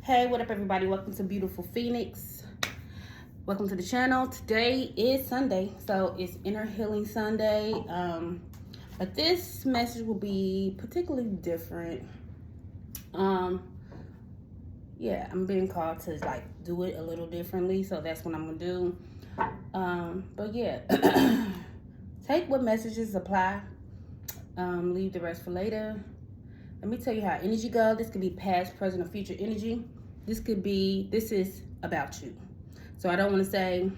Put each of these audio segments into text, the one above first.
Hey, what up everybody? Welcome to Beautiful Phoenix. Welcome to the channel. Today is Sunday, so it's Inner Healing Sunday. But this message will be particularly different. Yeah, I'm being called to like do it a little differently, so that's what I'm gonna do. But yeah, take what messages apply. Leave the rest for later. Let me tell you how energy goes. This could be past, present, or future energy. This is about you. So I don't want to say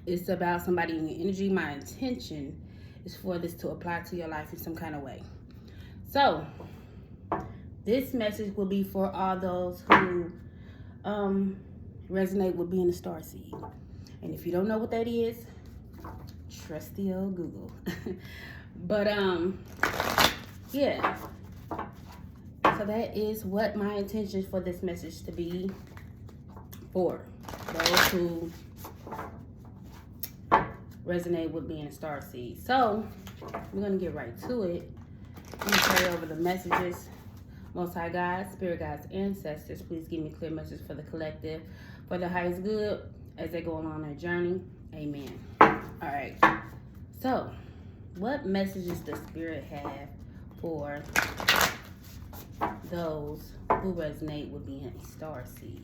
it's about somebody in your energy. My intention is for this to apply to your life in some kind of way. So this message will be for all those who resonate with being a starseed. And if you don't know what that is, trusty old Google. But yeah. So that is what my intention for this message to be for those who resonate with being a starseed. So we're gonna get right to it. I'm gonna pray over the messages. Most High God, Spirit Guides, Ancestors, please give me clear message for the collective, for the highest good as they go along their journey. Amen. All right. So, what messages does Spirit have for those who resonate with being a starseed?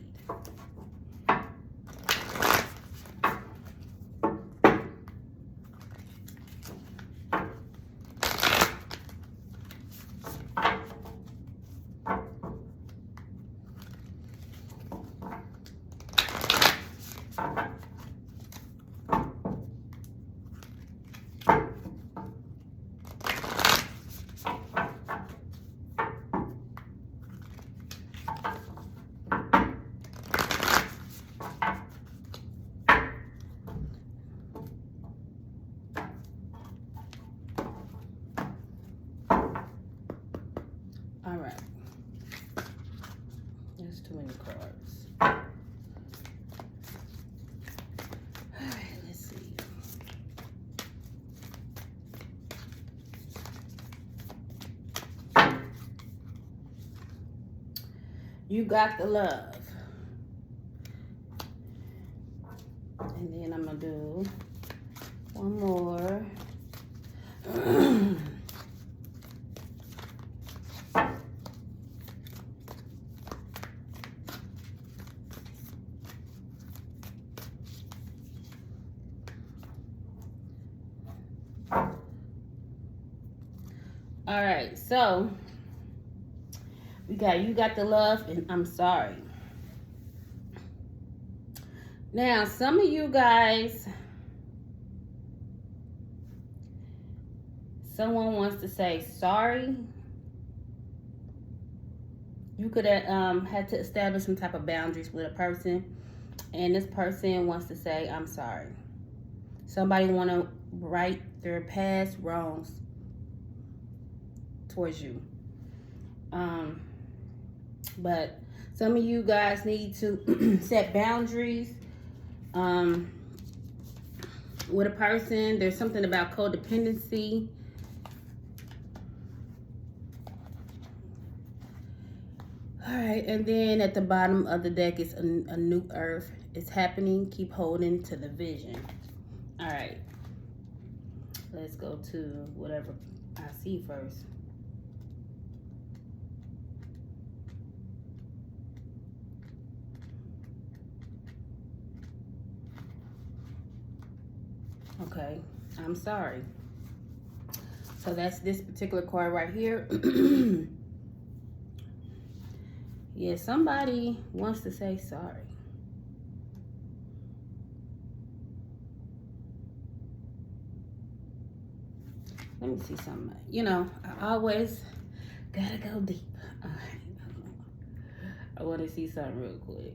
All right. There's too many cards. All right, let's see. You got the love. And then I'm going to do one more. All right, so we got you got the love and I'm sorry. Now, some of you guys, someone wants to say sorry. You could have had to establish some type of boundaries with a person, and this person wants to say, I'm sorry. Somebody want to right their past wrongs towards you. But some of you guys need to set boundaries with a person. There's something about codependency. All right, and then at the bottom of the deck is a new earth. It's happening. Keep holding to the vision. All right, let's go to whatever I see first. Okay, I'm sorry. So that's this particular card right here. Yeah, somebody wants to say sorry. Let me see something. You know, I always gotta go deep. All right. I want to see something real quick.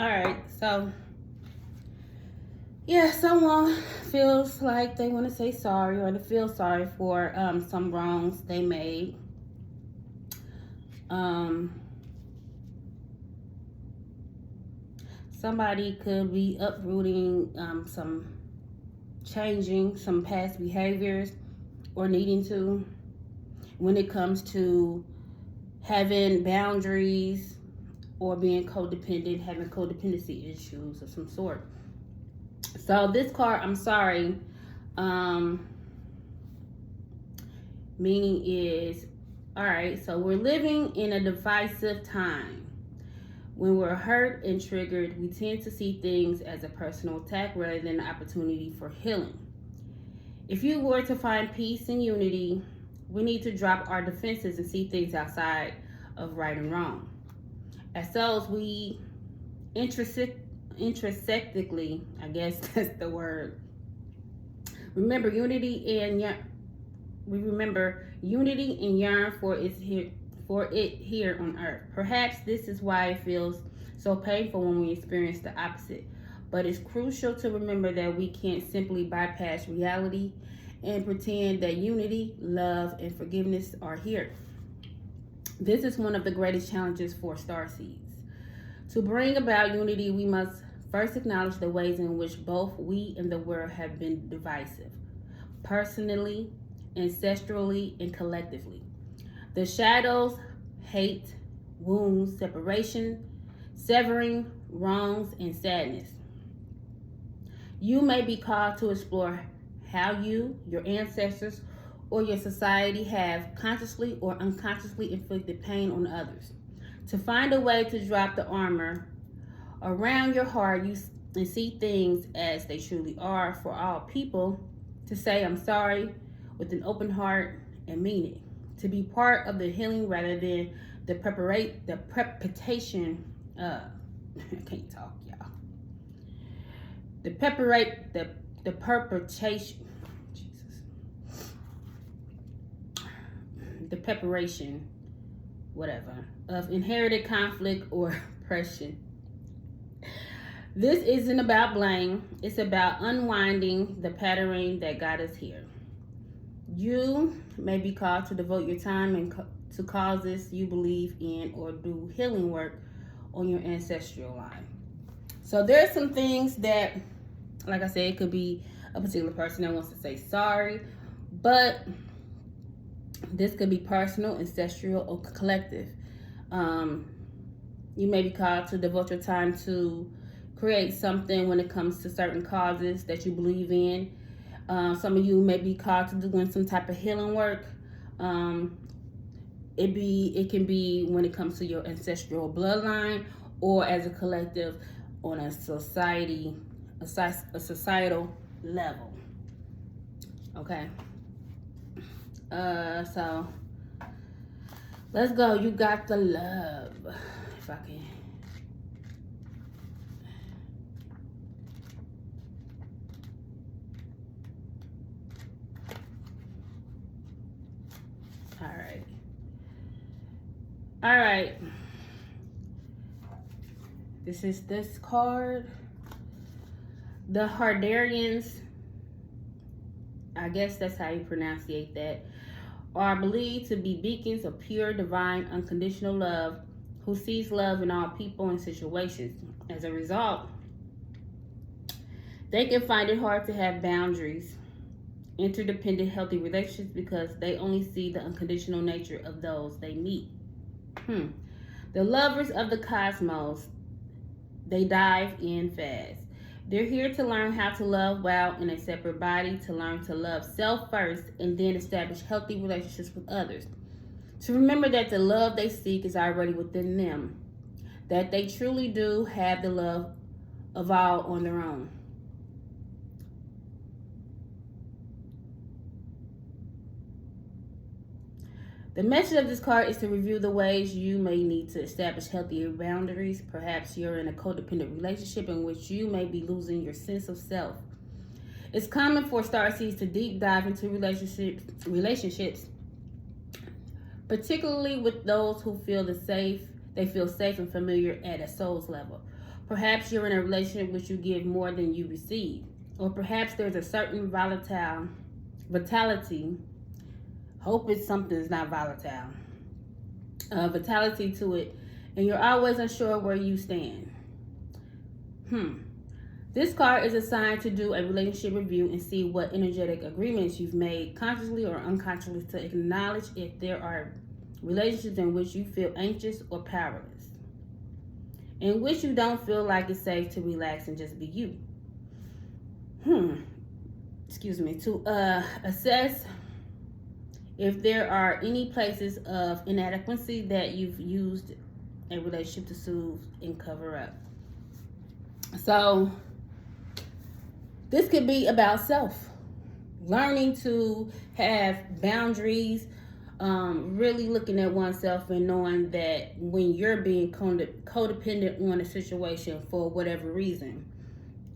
All right, so yeah, someone feels like they want to say sorry or they feel sorry for some wrongs they made. Somebody could be uprooting changing some past behaviors or needing to when it comes to having boundaries or being codependent, having codependency issues of some sort. So this card, I'm sorry, meaning is, all right, so we're living in a divisive time. When we're hurt and triggered, we tend to see things as a personal attack rather than an opportunity for healing. If you were to find peace and unity, we need to drop our defenses and see things outside of right and wrong. As souls, we introspectively, I guess that's the word, remember unity and yearn for it here on earth. Perhaps this is why it feels so painful when we experience the opposite. But it's crucial to remember that we can't simply bypass reality and pretend that unity, love, and forgiveness are here. This is one of the greatest challenges for Starseeds. To bring about unity, we must first acknowledge the ways in which both we and the world have been divisive, personally, ancestrally, and collectively. The shadows, hate, wounds, separation, severing, wrongs, and sadness. You may be called to explore how you, your ancestors, or your society have consciously or unconsciously inflicted pain on others. To find a way to drop the armor around your heart and see things as they truly are for all people, to say I'm sorry with an open heart and mean it. To be part of the healing rather than the perpetration I can't talk, y'all. The perpetration Jesus. The preparation, whatever, of inherited conflict or oppression. This isn't about blame. It's about unwinding the patterning that got us here. You may be called to devote your time to causes you believe in or do healing work on your ancestral line. So there's some things that, like I said, it could be a particular person that wants to say sorry, but this could be personal, ancestral, or collective. You may be called to devote your time to create something when it comes to certain causes that you believe in. Some of you may be called to doing some type of healing work. It can be when it comes to your ancestral bloodline or as a collective on a societal level. Okay. So let's go. You got the love. If I can. All right. This is this card. The Hardarians, I guess that's how you pronunciate that, are believed to be beacons of pure, divine, unconditional love who sees love in all people and situations. As a result, they can find it hard to have boundaries, interdependent, healthy relationships because they only see the unconditional nature of those they meet. The lovers of the cosmos, they dive in fast. They're here to learn how to love well in a separate body, to learn to love self first, and then establish healthy relationships with others. To remember that the love they seek is already within them, that they truly do have the love of all on their own. The message of this card is to review the ways you may need to establish healthier boundaries. Perhaps you're in a codependent relationship in which you may be losing your sense of self. It's common for starseeds to deep dive into relationships, particularly with those who feel safe and familiar at a soul's level. Perhaps you're in a relationship which you give more than you receive. Or perhaps there's a certain vitality. Hope it's something that's not volatile. Vitality to it. And you're always unsure where you stand. This card is assigned to do a relationship review and see what energetic agreements you've made consciously or unconsciously to acknowledge if there are relationships in which you feel anxious or powerless, in which you don't feel like it's safe to relax and just be you. To assess if there are any places of inadequacy that you've used a relationship to soothe and cover up. So this could be about self, learning to have boundaries, really looking at oneself and knowing that when you're being codependent on a situation for whatever reason,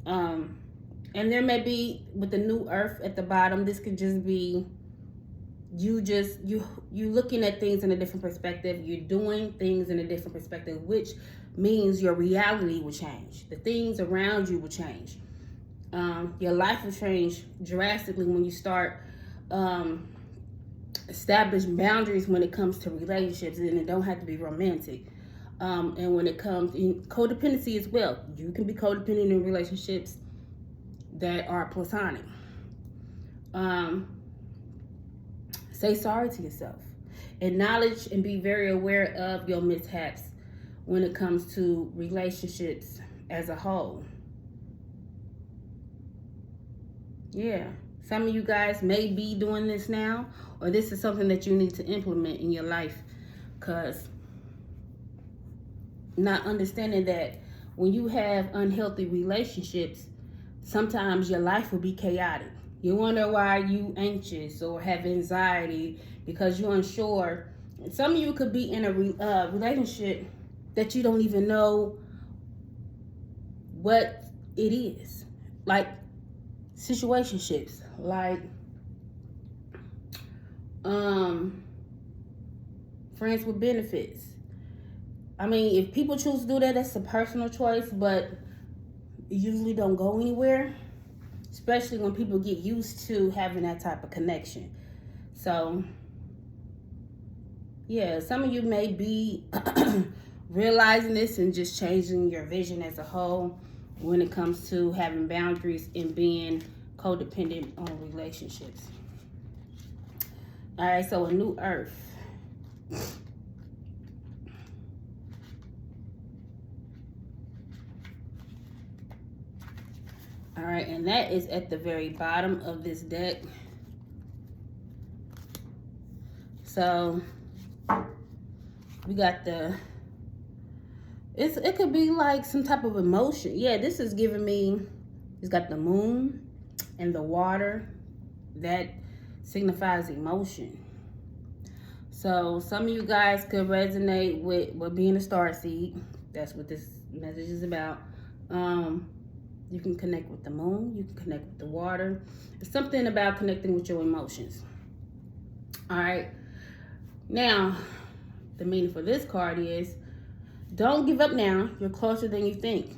and there may be, with the new earth at the bottom, this could just be you looking at things in a different perspective. You're doing things in a different perspective, which means your reality will change. The things around you will change. Your life will change drastically when you start establishing boundaries when it comes to relationships, and it don't have to be romantic. And when it comes in codependency as well, you can be codependent in relationships that are platonic. Say sorry to yourself. Acknowledge and be very aware of your mishaps when it comes to relationships as a whole. Yeah, some of you guys may be doing this now, or this is something that you need to implement in your life, because not understanding that when you have unhealthy relationships, sometimes your life will be chaotic. You wonder why you anxious or have anxiety because you're unsure. Some of you could be in a relationship that you don't even know what it is. Like situationships, like friends with benefits. I mean, if people choose to do that, that's a personal choice, but it usually don't go anywhere, especially when people get used to having that type of connection. So yeah, some of you may be realizing this and just changing your vision as a whole when it comes to having boundaries and being codependent on relationships. All right, so a new earth. All right, and that is at the very bottom of this deck. So we got it could be like some type of emotion. Yeah, this is giving me, it's got the moon and the water. That signifies emotion. So some of you guys could resonate with being a starseed. That's what this message is about. You can connect with the moon. You can connect with the water. It's something about connecting with your emotions. All right. Now, the meaning for this card is, don't give up now. You're closer than you think.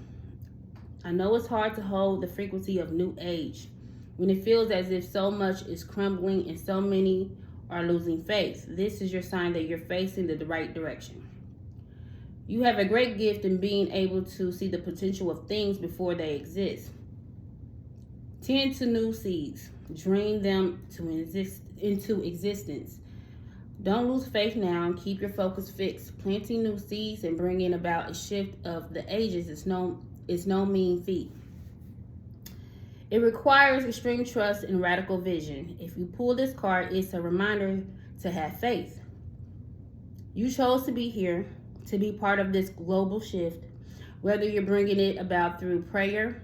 I know it's hard to hold the frequency of new age when it feels as if so much is crumbling and so many are losing faith. This is your sign that you're facing the right direction. You have a great gift in being able to see the potential of things before they exist. Tend to new seeds. Dream them into existence. Don't lose faith now and keep your focus fixed. Planting new seeds and bringing about a shift of the ages is no mean feat. It requires extreme trust and radical vision. If you pull this card, it's a reminder to have faith. You chose to be here, to be part of this global shift, whether you're bringing it about through prayer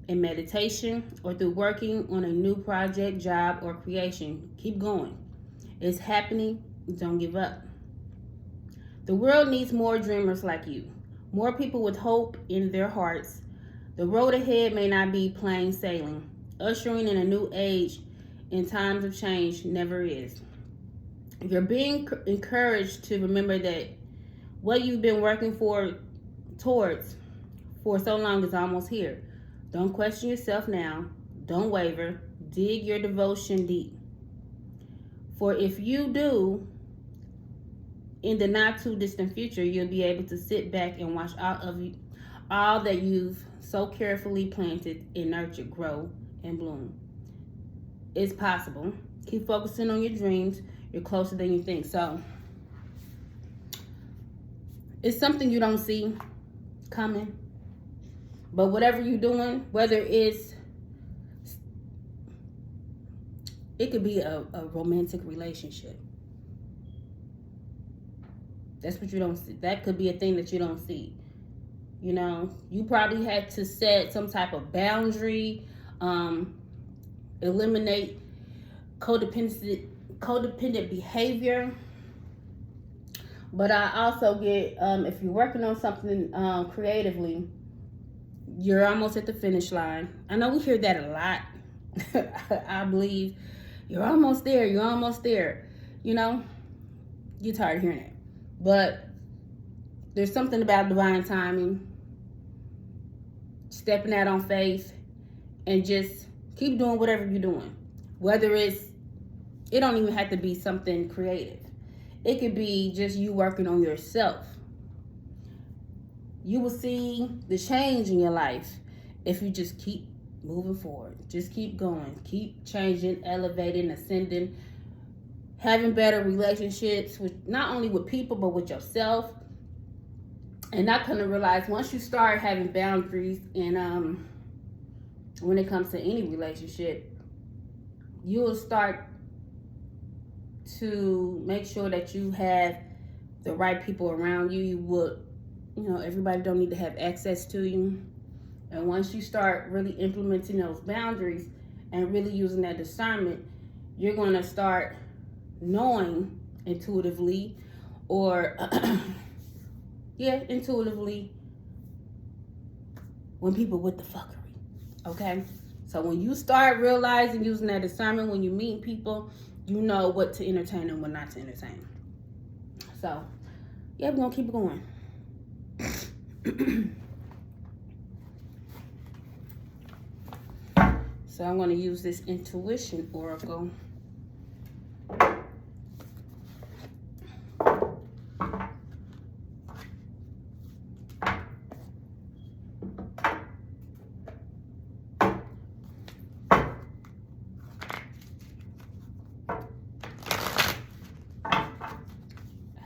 and meditation or through working on a new project, job, or creation. Keep going. It's happening. Don't give up. The world needs more dreamers like you, more people with hope in their hearts. The road ahead may not be plain sailing. Ushering in a new age in times of change never is. You're being encouraged to remember that what you've been working towards for so long is almost here. Don't question yourself now. Don't waver. Dig your devotion deep. For if you do, in the not too distant future, you'll be able to sit back and watch all that you've so carefully planted and nurtured grow and bloom. It's possible. Keep focusing on your dreams. You're closer than you think. So it's something you don't see coming. But whatever you're doing, whether it could be a romantic relationship. That's what you don't see. That could be a thing that you don't see. You know, you probably had to set some type of boundary, eliminate codependent behavior. But I also get, if you're working on something creatively, you're almost at the finish line. I know we hear that a lot. I believe you're almost there. You're almost there. You know, you're tired of hearing it. But there's something about divine timing, stepping out on faith, and just keep doing whatever you're doing. Whether it don't even have to be something creative. It could be just you working on yourself. You will see the change in your life if you just keep moving forward. Just keep going. Keep changing, elevating, ascending, having better relationships with not only with people but with yourself. And not gonna realize once you start having boundaries and when it comes to any relationship, you will start to make sure that you have the right people around you. You would, everybody don't need to have access to you. And once you start really implementing those boundaries and really using that discernment, you're going to start knowing intuitively intuitively when people with the fuckery. Okay? So when you start realizing using that discernment when you meet people, you know what to entertain and what not to entertain. So, yeah, we're going to keep it going. So I'm going to use this intuition oracle.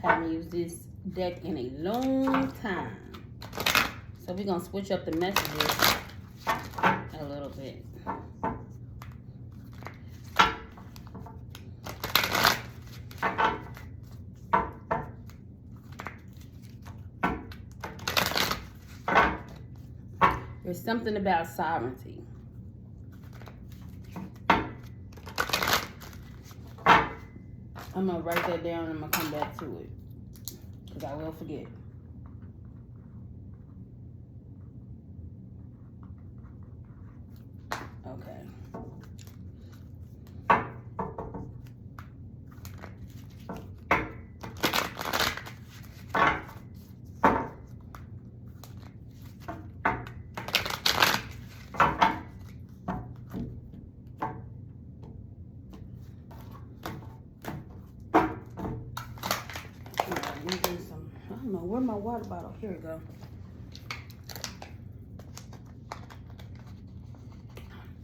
I haven't used this deck in a long time. So we're going to switch up the messages a little bit. There's something about sovereignty. I'm going to write that down and I'm going to come back to it. Because I will forget. Okay. I don't know, where's my water bottle? Here we go.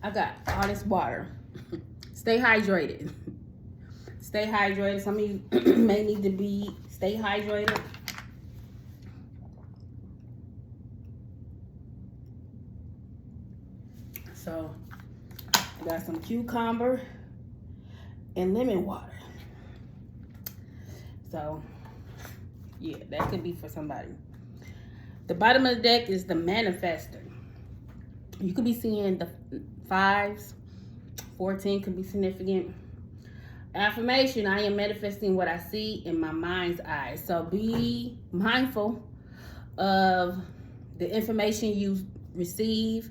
I got all this water. Stay hydrated. Stay hydrated. Some of you may need to stay hydrated. So, I got some cucumber and lemon water. So, yeah, that could be for somebody. The bottom of the deck is the manifester. You could be seeing the 5s. 14 could be significant. Affirmation: I am manifesting what I see in my mind's eye. So be mindful of the information you receive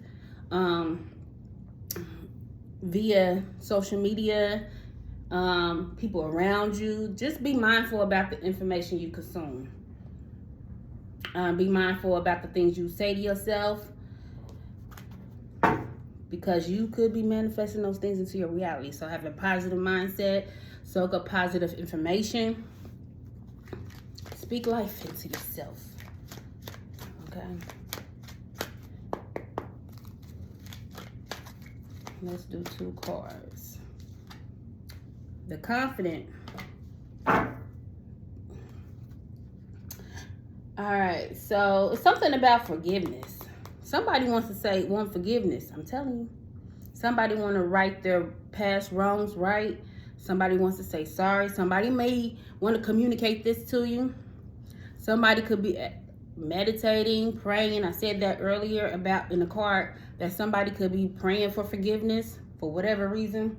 via social media, people around you. Just be mindful about the information you consume. Be mindful about the things you say to yourself, because you could be manifesting those things into your reality. So have a positive mindset, soak up positive information, speak life into yourself. Okay. Let's do 2 cards. The Confident. All right, so it's something about forgiveness. Somebody wants to want forgiveness. I'm telling you. Somebody want to right their past wrongs right. Somebody wants to say sorry. Somebody may want to communicate this to you. Somebody could be meditating, praying. I said that earlier about in the card that somebody could be praying for forgiveness for whatever reason.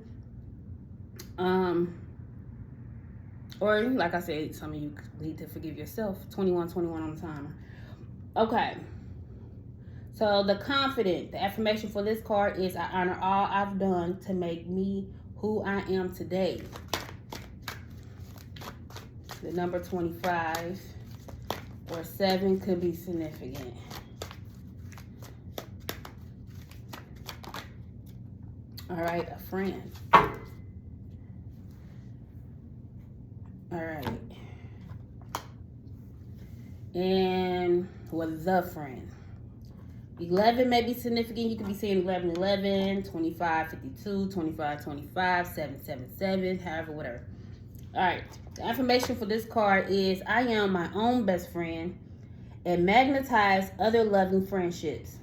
Or like I said, some of you need to forgive yourself. 21 on the timer. Okay. So the Confident, the affirmation for this card is, I honor all I've done to make me who I am today. The number 25 or 7 could be significant. All right, a friend. All right. And with the friend. 11 may be significant. You could be saying 11, 25, 52, 25, 25, 7, however, whatever. All right. The affirmation for this card is, I am my own best friend and magnetize other loving friendships.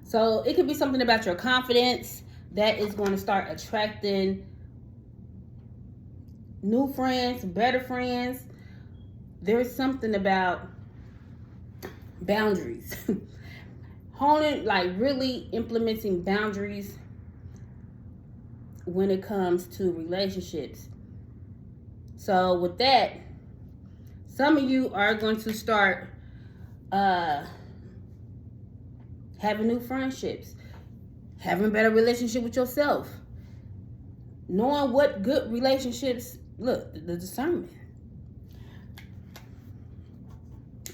So it could be something about your confidence that is going to start attracting new friends, better friends. There's something about boundaries. Honing, like really implementing boundaries when it comes to relationships. So with that, some of you are going to start having new friendships, having a better relationship with yourself, knowing what good relationships, look, the discernment.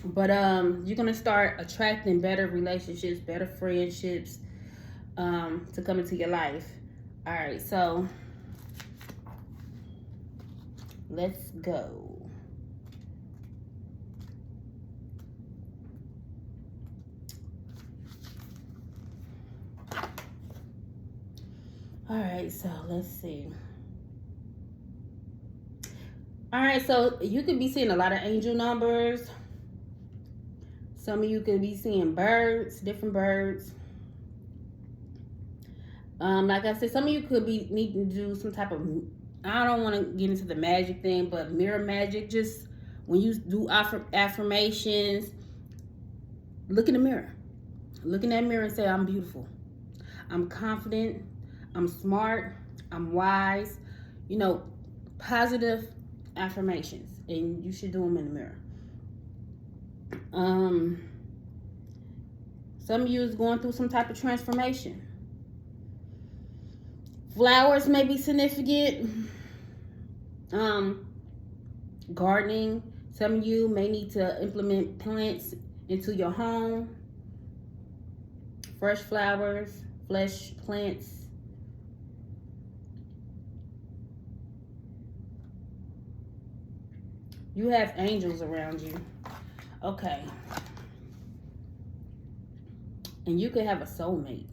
But you're going to start attracting better relationships, better friendships to come into your life. All right, so let's go. All right, so let's see. All right, so you could be seeing a lot of angel numbers. Some of you could be seeing birds, different birds. Like I said, some of you could be needing to do some type of, I don't want to get into the magic thing, but mirror magic. Just when you do affirmations, look in the mirror. Look in that mirror and say, I'm beautiful. I'm confident. I'm smart. I'm wise. You know, positive affirmations. And you should do them in the mirror. Some of you is going through some type of transformation. Flowers may be significant. Gardening. Some of you may need to implement plants into your home. Fresh flowers, fresh plants. You have angels around you. Okay. And you could have a soulmate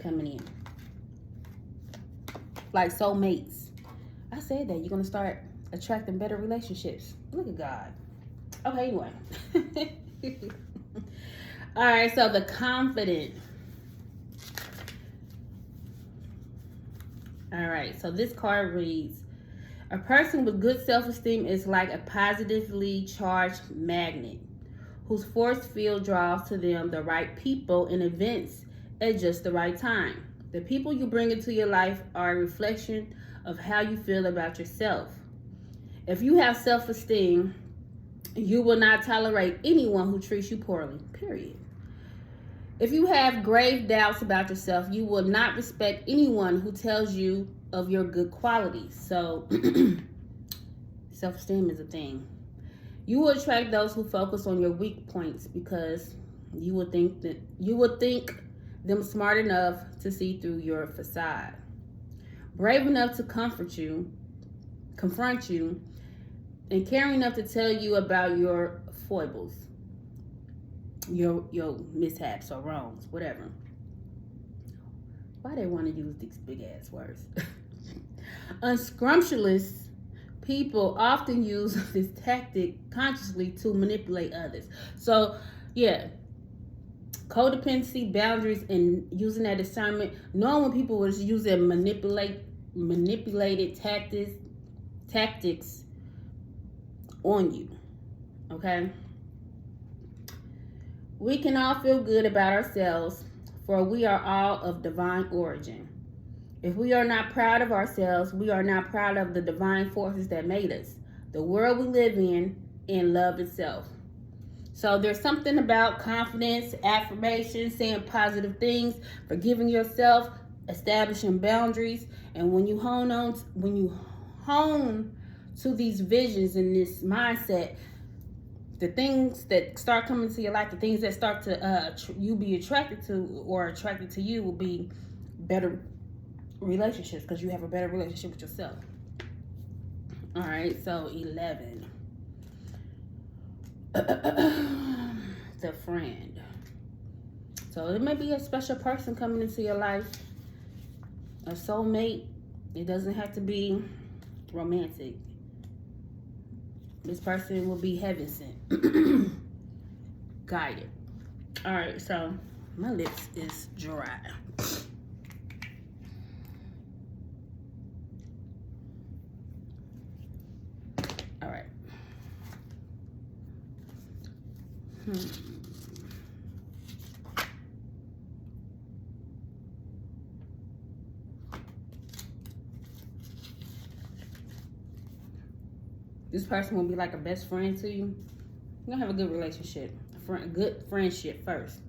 coming in. Like soulmates. I said that. You're going to start attracting better relationships. Look at God. Okay, anyway. All right, so the Confident. All right, so this card reads, a person with good self-esteem is like a positively charged magnet whose force field draws to them the right people and events at just the right time. The people you bring into your life are a reflection of how you feel about yourself. If you have self-esteem, you will not tolerate anyone who treats you poorly, period. If you have grave doubts about yourself, you will not respect anyone who tells you of your good qualities. So self-esteem is a thing. You will attract those who focus on your weak points because you would think them smart enough to see through your facade, brave enough to confront you, and caring enough to tell you about your foibles, your mishaps or wrongs, whatever. Why they want to use these big ass words? Unscrumptious people often use this tactic consciously to manipulate others. So, yeah, codependency, boundaries, and using that discernment, knowing when people was using manipulated tactics on you. Okay? We can all feel good about ourselves, for we are all of divine origin. If we are not proud of ourselves, we are not proud of the divine forces that made us, the world we live in, and love itself. So there's something about confidence, affirmation, saying positive things, forgiving yourself, establishing boundaries, and when you hone to these visions and this mindset, the things that start coming to your life, the things that start to you be attracted to or attracted to you will be better relationships because you have a better relationship with yourself. All right, so 11. The friend. So it may be a special person coming into your life, a soulmate. It doesn't have to be romantic. This person will be heaven sent, guided. All right, so my lips is dry. All right. This person will be like a best friend to you. You're gonna have a good relationship, good friendship first.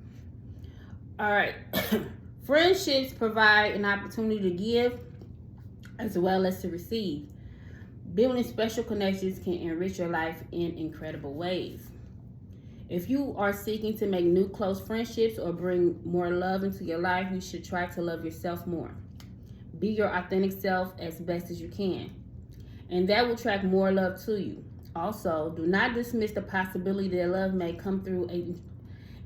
All right. Friendships provide an opportunity to give as well as to receive. Building special connections can enrich your life in incredible ways. If you are seeking to make new close friendships or bring more love into your life, you should try to love yourself more. Be your authentic self as best as you can, and that will attract more love to you. Also, do not dismiss the possibility that love may come through an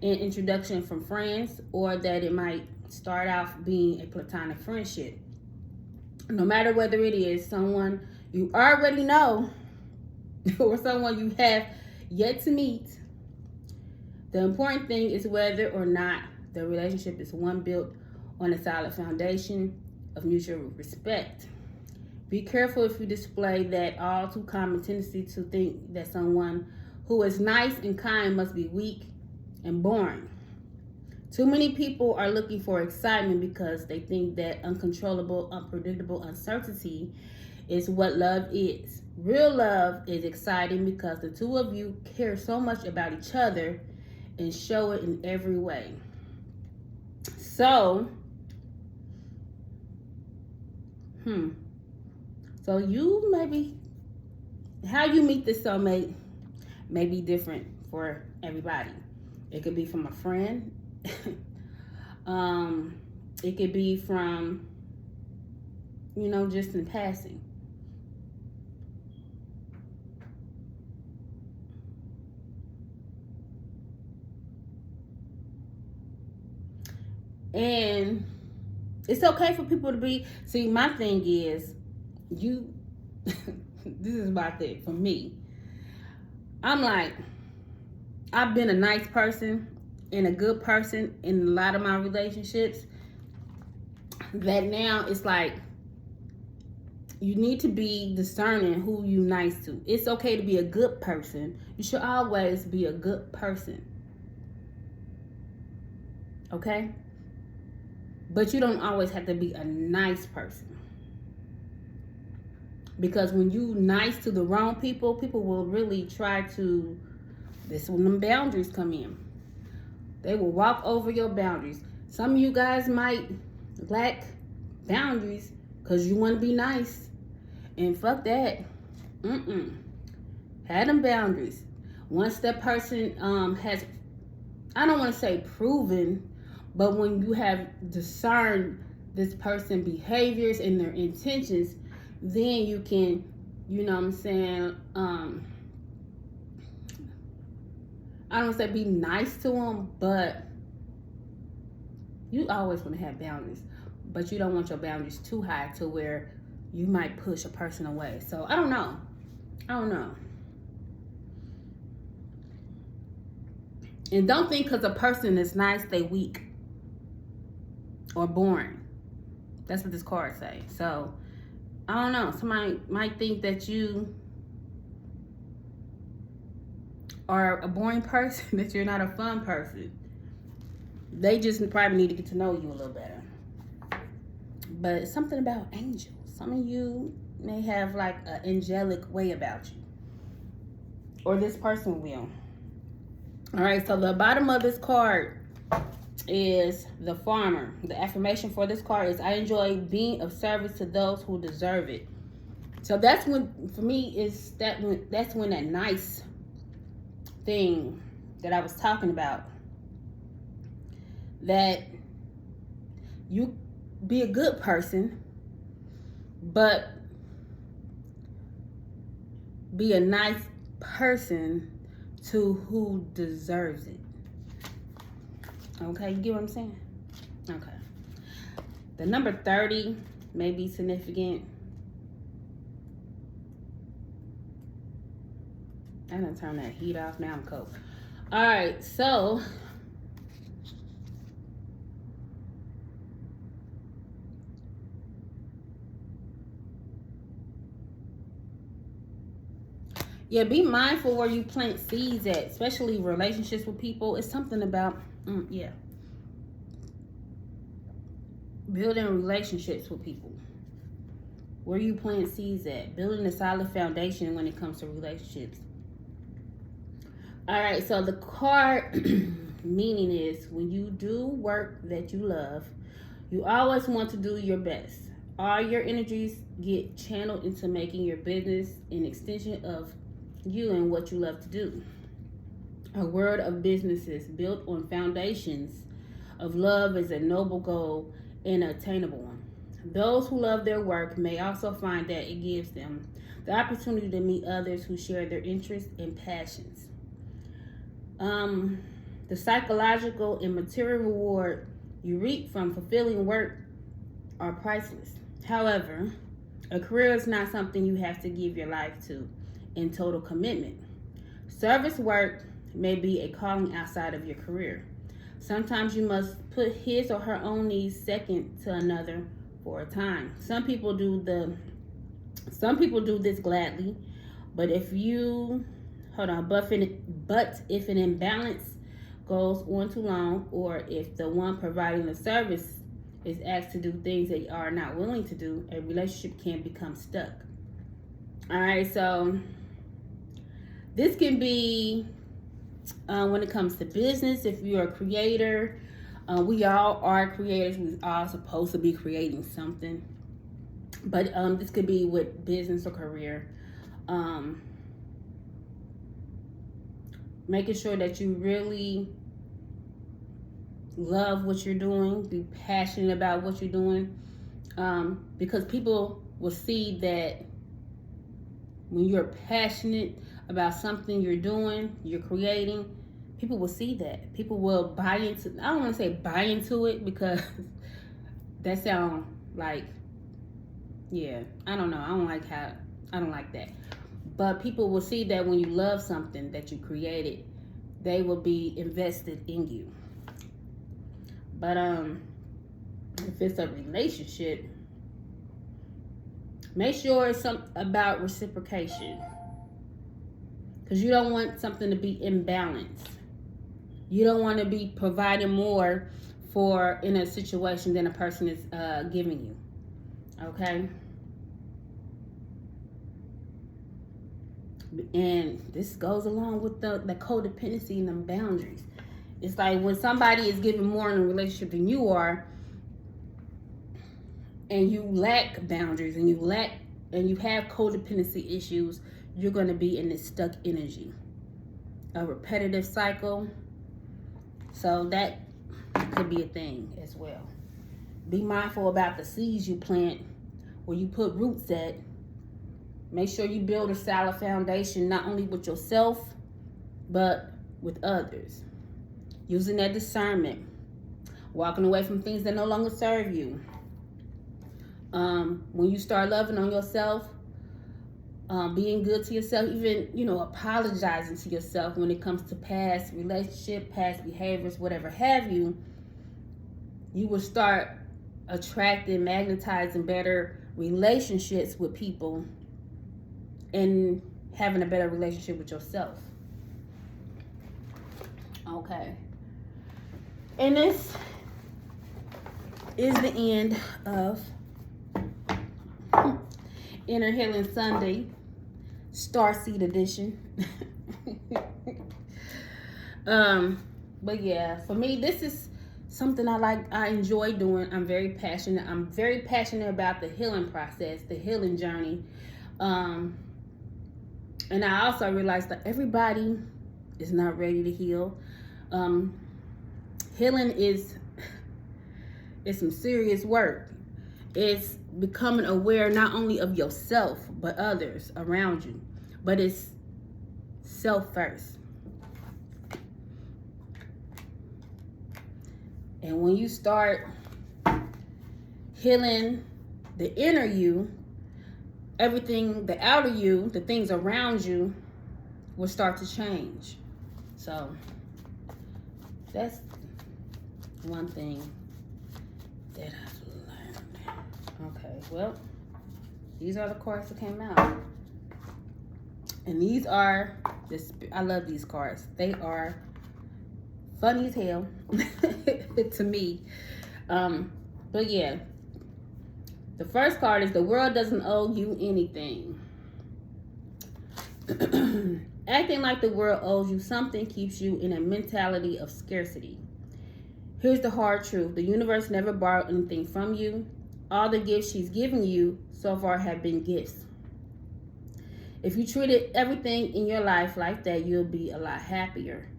introduction from friends, or that it might start out being a platonic friendship. No matter whether it is someone you already know or someone you have yet to meet, the important thing is whether or not the relationship is one built on a solid foundation of mutual respect. Be careful if you display that all too common tendency to think that someone who is nice and kind must be weak and boring. Too many people are looking for excitement because they think that uncontrollable, unpredictable uncertainty is what love is. Real love is exciting because the two of you care so much about each other and show it in every way. So you maybe, how you meet this soulmate may be different for everybody. It could be from a friend. It could be from, just in passing. And it's okay for people to be, see, my thing is, this is my thing for me. I'm like, I've been a nice person and a good person in a lot of my relationships, that now it's like, you need to be discerning who you nice to. It's okay to be a good person. You should always be a good person. Okay? But you don't always have to be a nice person. Because when you nice to the wrong people, people will really try to, this is when them boundaries come in. They will walk over your boundaries. Some of you guys might lack boundaries because you want to be nice. And fuck that. Have them boundaries. Once that person has, I don't want to say proven, but when you have discerned this person's behaviors and their intentions, then you can, you know what I'm saying, I don't say be nice to them, but you always want to have boundaries, but you don't want your boundaries too high to where you might push a person away. So I don't know. And don't think because a person is nice, they weak or boring. That's what this card say. So I don't know. Somebody might think that you are a boring person, that you're not a fun person. They just probably need to get to know you a little better. But something about angels. Some of you may have like an angelic way about you. Or this person will. All right, so the bottom of this card is the farmer. The affirmation for this card is, I enjoy being of service to those who deserve it. So that's when, for me, is that's when that nice thing that I was talking about, that you be a good person, but be a nice person to who deserves it. Okay, you get what I'm saying? Okay. The number 30 may be significant. I done turn that heat off. Now I'm cold. All right, so yeah, be mindful where you plant seeds at, especially relationships with people. It's something about, building relationships with people. Where you plant seeds at, building a solid foundation when it comes to relationships. All right, so the card meaning is, when you do work that you love, you always want to do your best. All your energies get channeled into making your business an extension of you and what you love to do. A world of businesses built on foundations of love is a noble goal and an attainable one. Those who love their work may also find that it gives them the opportunity to meet others who share their interests and passions. The psychological and material reward you reap from fulfilling work are priceless. However, a career is not something you have to give your life to in total commitment. Service work may be a calling outside of your career. Sometimes you must put his or her own needs second to another for a time. Some people do this gladly, but if an imbalance goes on too long, or if the one providing the service is asked to do things they are not willing to do, a relationship can become stuck. All right, so this can be when it comes to business. If you're a creator, we all are creators. We all supposed to be creating something. But this could be with business or career. Making sure that you really love what you're doing, be passionate about what you're doing, because people will see that when you're passionate about something you're doing, you're creating, people will see that. People will buy into, I don't want to say buy into it, because that sounds like, yeah, I don't know. I don't like that. But people will see that when you love something that you created, they will be invested in you. But if it's a relationship, make sure it's about reciprocation, because you don't want something to be imbalanced. You don't want to be providing more in a situation than a person is giving you. Okay? And this goes along with the codependency and the boundaries. It's like when somebody is giving more in a relationship than you are, and you lack boundaries, and you have codependency issues, you're going to be in this stuck energy. a repetitive cycle. So that could be a thing as well. Be mindful about the seeds you plant, where you put roots at. Make sure you build a solid foundation, not only with yourself, but with others. Using that discernment. Walking away from things that no longer serve you. When you start loving on yourself, being good to yourself, even, apologizing to yourself when it comes to past relationship, past behaviors, whatever have you, you will start attracting, magnetizing better relationships with people and having a better relationship with yourself. Okay. And this is the end of Inner Healing Sunday, Starseed edition. But yeah, for me, this is something I enjoy doing. I'm very passionate. I'm very passionate about the healing process, the healing journey. And I also realized that everybody is not ready to heal. Healing is some serious work. It's becoming aware not only of yourself, but others around you. But it's self first. And when you start healing the inner you, everything, the outer you, the things around you will start to change. So that's one thing that I've learned. Okay, well, these are the cards that came out. And these are, I love these cards. They are funny as hell to me. But yeah, the first card is the world doesn't owe you anything. Acting like the world owes you something keeps you in a mentality of scarcity. Here's the hard truth. The universe never borrowed anything from you. All the gifts she's given you so far have been gifts. If you treated everything in your life like that, you'll be a lot happier.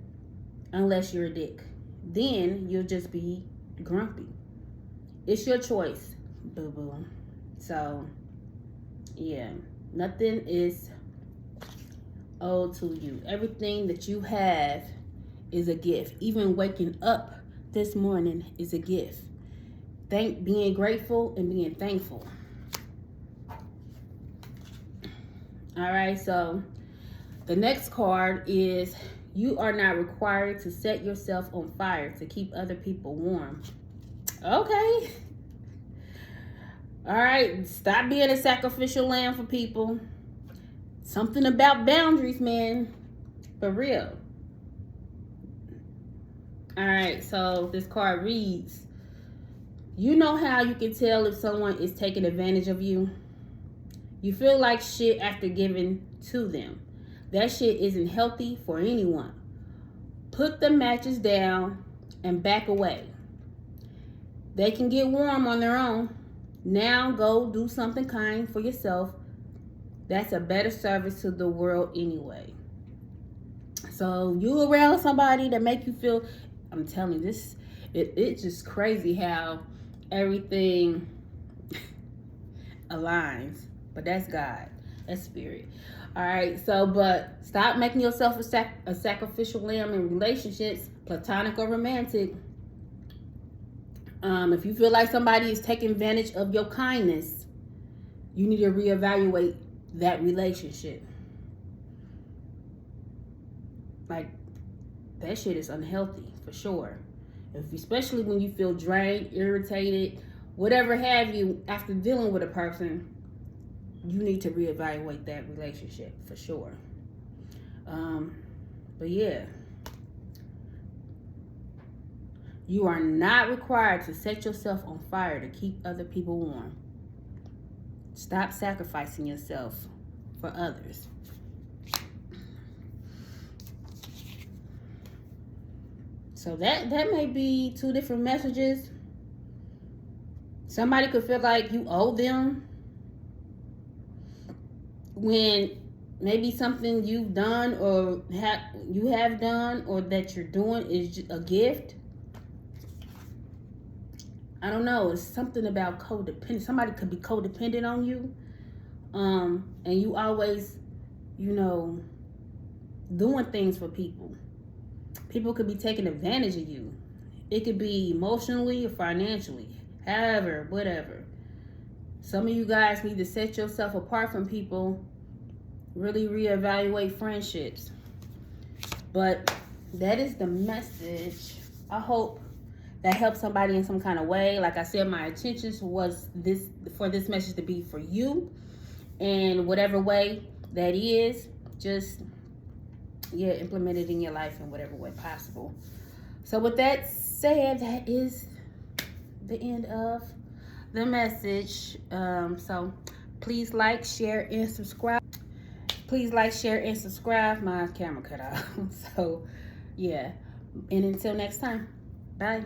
Unless you're a dick. Then you'll just be grumpy. It's your choice, boo-boo. So, yeah. Nothing is owed to you. Everything that you have is a gift. Even waking up this morning is a gift. Being grateful and being thankful. All right, so the next card is you are not required to set yourself on fire to keep other people warm. Okay. All right, stop being a sacrificial lamb for people. Something about boundaries, man. For real. All right, so this card reads, you know how you can tell if someone is taking advantage of you? You feel like shit after giving to them. That shit isn't healthy for anyone. Put the matches down and back away. They can get warm on their own. Now go do something kind for yourself. That's a better service to the world anyway. So you around somebody that make you feel, I'm telling you, it's just crazy how everything aligns. But that's God. That's spirit. All right. So, but stop making yourself a sacrificial lamb in relationships, platonic or romantic. If you feel like somebody is taking advantage of your kindness, you need to reevaluate that relationship. Like, that shit is unhealthy for sure. Especially when you feel drained, irritated, whatever have you, after dealing with a person, you need to reevaluate that relationship for sure. But yeah, you are not required to set yourself on fire to keep other people warm. Stop sacrificing yourself for others. So that may be two different messages. Somebody could feel like you owe them when maybe something you've done or you have done or that you're doing is a gift. I don't know. It's something about codependent. Somebody could be codependent on you. And you always, you know, doing things for people. People could be taking advantage of you. It could be emotionally or financially. However, whatever. Some of you guys need to set yourself apart from people. Really reevaluate friendships. But that is the message. I hope that helps somebody in some kind of way. Like I said, my intentions was for this message to be for you. And whatever way that is, just, yeah, implement it in your life in whatever way possible. So with that said, that is the end of the message. So please like, share, and subscribe. Please like, share, and subscribe. My camera cut off. So, yeah. And until next time, bye.